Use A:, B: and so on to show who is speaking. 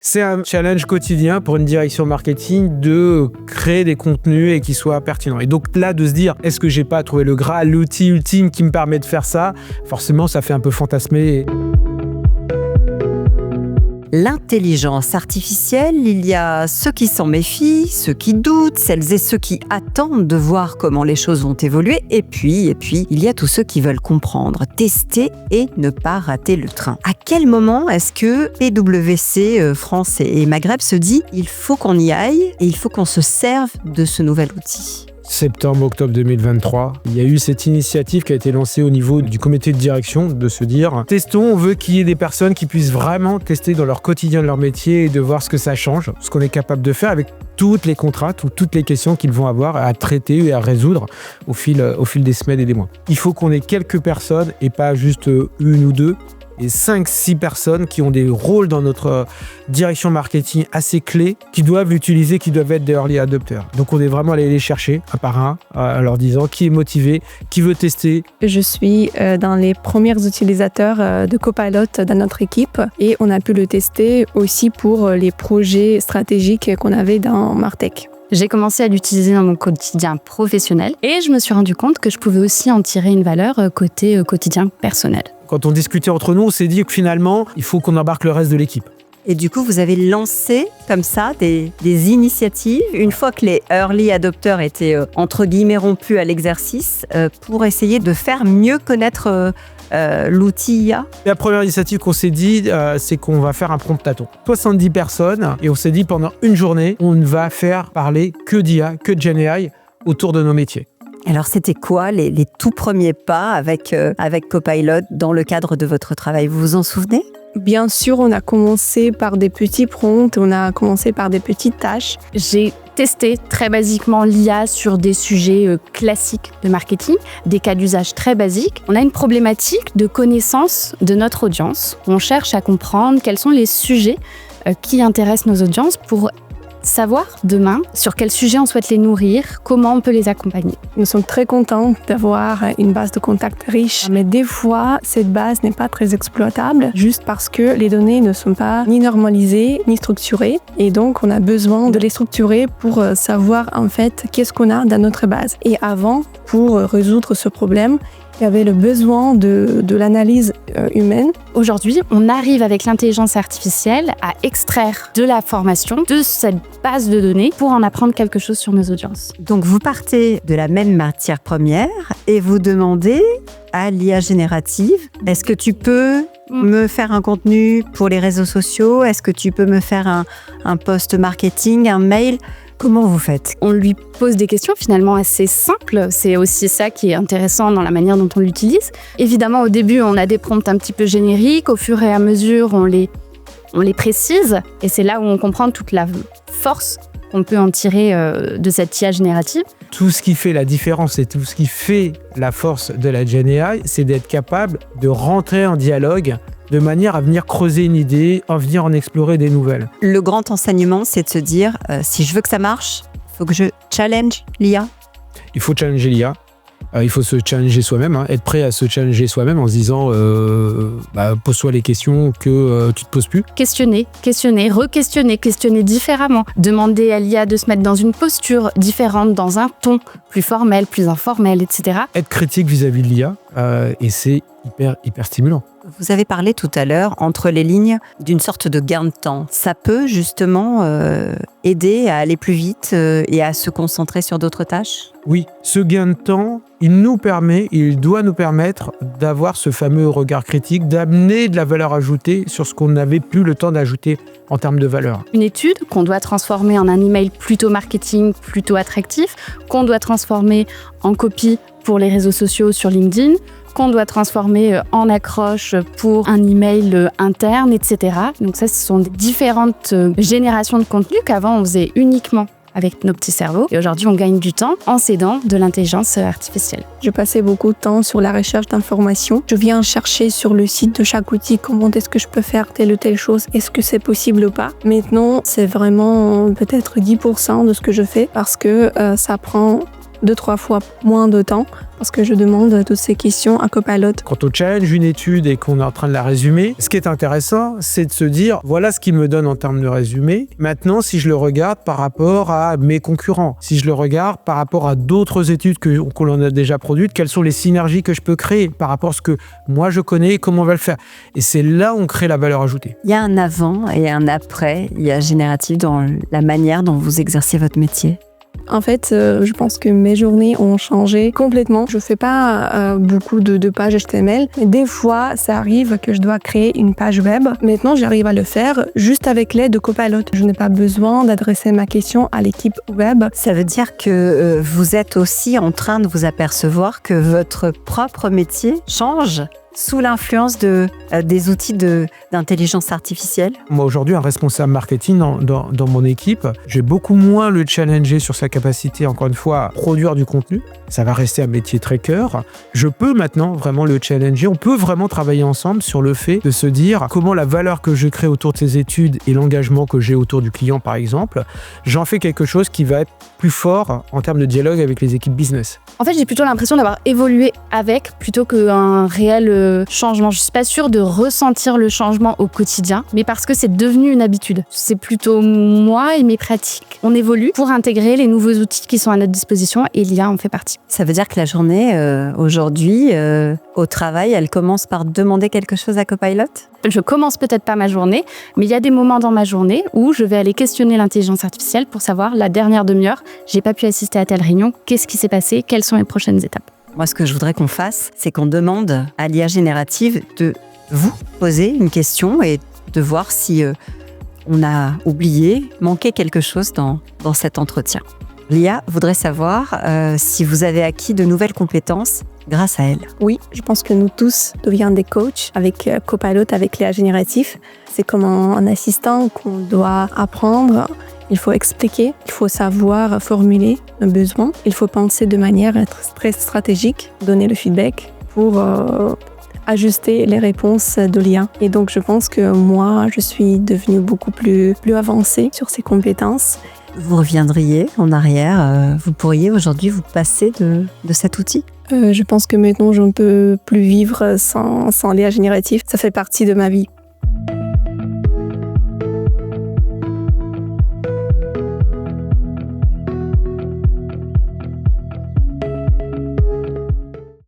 A: C'est un challenge quotidien pour une direction marketing de créer des contenus et qu'ils soient pertinents. Et donc là, de se dire, est-ce que j'ai pas trouvé le Graal, l'outil ultime qui me permet de faire ça ? Forcément, ça fait un peu fantasmer.
B: L'intelligence artificielle, il y a ceux qui s'en méfient, ceux qui doutent, celles et ceux qui attendent de voir comment les choses vont évoluer. Et puis, il y a tous ceux qui veulent comprendre, tester et ne pas rater le train. À quel moment est-ce que PwC France et Maghreb se dit « il faut qu'on y aille et il faut qu'on se serve de ce nouvel outil » ?
A: Septembre-octobre 2023, il y a eu cette initiative qui a été lancée au niveau du comité de direction de se dire testons, on veut qu'il y ait des personnes qui puissent vraiment tester dans leur quotidien de leur métier et de voir ce que ça change, ce qu'on est capable de faire avec toutes les contraintes ou toutes les questions qu'ils vont avoir à traiter et à résoudre au fil des semaines et des mois. Il faut qu'on ait quelques personnes et pas juste une ou deux, et 5-6 personnes qui ont des rôles dans notre direction marketing assez clés, qui doivent l'utiliser, qui doivent être des early adopters. Donc on est vraiment allé les chercher un par un, en leur disant qui est motivé, qui veut tester.
C: Je suis dans les premiers utilisateurs de Copilot dans notre équipe et on a pu le tester aussi pour les projets stratégiques qu'on avait dans Martech.
D: J'ai commencé à l'utiliser dans mon quotidien professionnel et je me suis rendu compte que je pouvais aussi en tirer une valeur côté quotidien personnel.
A: Quand on discutait entre nous, on s'est dit que finalement, il faut qu'on embarque le reste de l'équipe.
B: Et du coup, vous avez lancé comme ça des initiatives, une fois que les early adopters étaient entre guillemets rompus à l'exercice, pour essayer de faire mieux connaître l'outil IA.
A: La première initiative qu'on s'est dit, c'est qu'on va faire un promptathon. 70 personnes, et on s'est dit pendant une journée, on ne va faire parler que d'IA, que de GenAI autour de nos métiers.
B: Alors, c'était quoi les tout premiers pas avec Copilot dans le cadre de votre travail ? Vous vous en souvenez ?
C: Bien sûr, on a commencé par des petits prompts, on a commencé par des petites tâches.
D: J'ai testé très basiquement l'IA sur des sujets classiques de marketing, des cas d'usage très basiques. On a une problématique de connaissance de notre audience. On cherche à comprendre quels sont les sujets qui intéressent nos audiences pour savoir demain sur quel sujet on souhaite les nourrir, comment on peut les accompagner.
C: Nous sommes très contents d'avoir une base de contacts riche, mais des fois, cette base n'est pas très exploitable juste parce que les données ne sont pas ni normalisées ni structurées. Et donc, on a besoin de les structurer pour savoir en fait qu'est-ce qu'on a dans notre base. Et avant, pour résoudre ce problème, il y avait le besoin de l'analyse humaine.
D: Aujourd'hui, on arrive avec l'intelligence artificielle à extraire de la formation de cette base de données pour en apprendre quelque chose sur nos audiences.
B: Donc, vous partez de la même matière première et vous demandez à l'IA générative, est-ce que tu peux me faire un contenu pour les réseaux sociaux ? Est-ce que tu peux me faire un post marketing, un mail ? Comment vous faites ?
D: On lui pose des questions finalement assez simples. C'est aussi ça qui est intéressant dans la manière dont on l'utilise. Évidemment, au début, on a des prompts un petit peu génériques. Au fur et à mesure, on les précise. Et c'est là où on comprend toute la force qu'on peut en tirer de cette IA générative.
A: Tout ce qui fait la différence et tout ce qui fait la force de la GenAI, c'est d'être capable de rentrer en dialogue de manière à venir creuser une idée, à venir en explorer des nouvelles.
B: Le grand enseignement, c'est de se dire, si je veux que ça marche, il faut que je challenge l'IA.
A: Il faut challenger l'IA. Il faut se challenger soi-même, être prêt à se challenger soi-même en se disant pose-toi les questions que tu te poses plus.
D: Questionner, re-questionner, questionner différemment. Demander à l'IA de se mettre dans une posture différente, dans un ton plus formel, plus informel, etc.
A: Être critique vis-à-vis de l'IA, et c'est hyper stimulant.
B: Vous avez parlé tout à l'heure, entre les lignes, d'une sorte de gain de temps. Ça peut justement aider à aller plus vite et à se concentrer sur d'autres tâches ?
A: Oui, ce gain de temps, il doit nous permettre d'avoir ce fameux regard critique, d'amener de la valeur ajoutée sur ce qu'on n'avait plus le temps d'ajouter en termes de valeur.
D: Une étude qu'on doit transformer en un email plutôt marketing, plutôt attractif, qu'on doit transformer en copie pour les réseaux sociaux sur LinkedIn, qu'on doit transformer en accroche pour un email interne, etc. Donc ça, ce sont différentes générations de contenu qu'avant on faisait uniquement avec nos petits cerveaux. Et aujourd'hui, on gagne du temps en s'aidant de l'intelligence artificielle.
C: Je passais beaucoup de temps sur la recherche d'informations. Je viens chercher sur le site de chaque outil comment est-ce que je peux faire telle ou telle chose. Est-ce que c'est possible ou pas ? Maintenant, c'est vraiment peut-être 10% de ce que je fais parce que ça prend 2-3 fois moins de temps parce que je demande toutes ces questions à Copilot.
A: Quand on challenge une étude et qu'on est en train de la résumer, ce qui est intéressant, c'est de se dire, voilà ce qu'il me donne en termes de résumé. Maintenant, si je le regarde par rapport à mes concurrents, si je le regarde par rapport à d'autres études qu'on en a déjà produites, quelles sont les synergies que je peux créer par rapport à ce que moi je connais et comment on va le faire. Et c'est là où on crée la valeur ajoutée.
B: Il y a un avant et un après. Il y a génératif dans la manière dont vous exercez votre métier.
C: En fait, je pense que mes journées ont changé complètement. Je fais pas beaucoup de pages HTML, mais des fois, ça arrive que je dois créer une page web. Maintenant, j'arrive à le faire juste avec l'aide de Copilot. Je n'ai pas besoin d'adresser ma question à l'équipe web.
B: Ça veut dire que vous êtes aussi en train de vous apercevoir que votre propre métier change sous l'influence des outils d'intelligence artificielle.
A: Moi, aujourd'hui, un responsable marketing dans mon équipe, j'ai beaucoup moins le challenger sur sa capacité, encore une fois, à produire du contenu. Ça va rester un métier très cœur. Je peux maintenant vraiment le challenger. On peut vraiment travailler ensemble sur le fait de se dire comment la valeur que je crée autour de ces études et l'engagement que j'ai autour du client, par exemple, j'en fais quelque chose qui va être plus fort en termes de dialogue avec les équipes business.
D: En fait, j'ai plutôt l'impression d'avoir évolué avec plutôt qu'un réel changement. Je suis pas sûre de ressentir le changement au quotidien, mais parce que c'est devenu une habitude. C'est plutôt moi et mes pratiques. On évolue pour intégrer les nouveaux outils qui sont à notre disposition et l'IA en fait partie.
B: Ça veut dire que la journée, aujourd'hui, au travail, elle commence par demander quelque chose à Copilot ?
D: Je commence peut-être pas ma journée, mais il y a des moments dans ma journée où je vais aller questionner l'intelligence artificielle pour savoir la dernière demi-heure, j'ai pas pu assister à telle réunion, qu'est-ce qui s'est passé, quelles sont les prochaines étapes.
B: Moi, ce que je voudrais qu'on fasse, c'est qu'on demande à l'IA générative de vous poser une question et de voir si on a oublié, manqué quelque chose dans cet entretien. L'IA voudrait savoir si vous avez acquis de nouvelles compétences grâce à elle.
C: Oui, je pense que nous tous devions des coachs avec Copilot, avec l'IA générative. C'est comme un assistant qu'on doit apprendre. Il faut expliquer, il faut savoir formuler un besoin. Il faut penser de manière très stratégique, donner le feedback pour ajuster les réponses de l'IA. Et donc, je pense que moi, je suis devenue beaucoup plus avancée sur ces compétences.
B: Vous reviendriez en arrière, vous pourriez aujourd'hui vous passer de cet outil ?
C: Je pense que maintenant, je ne peux plus vivre sans l'IA générative. Ça fait partie de ma vie.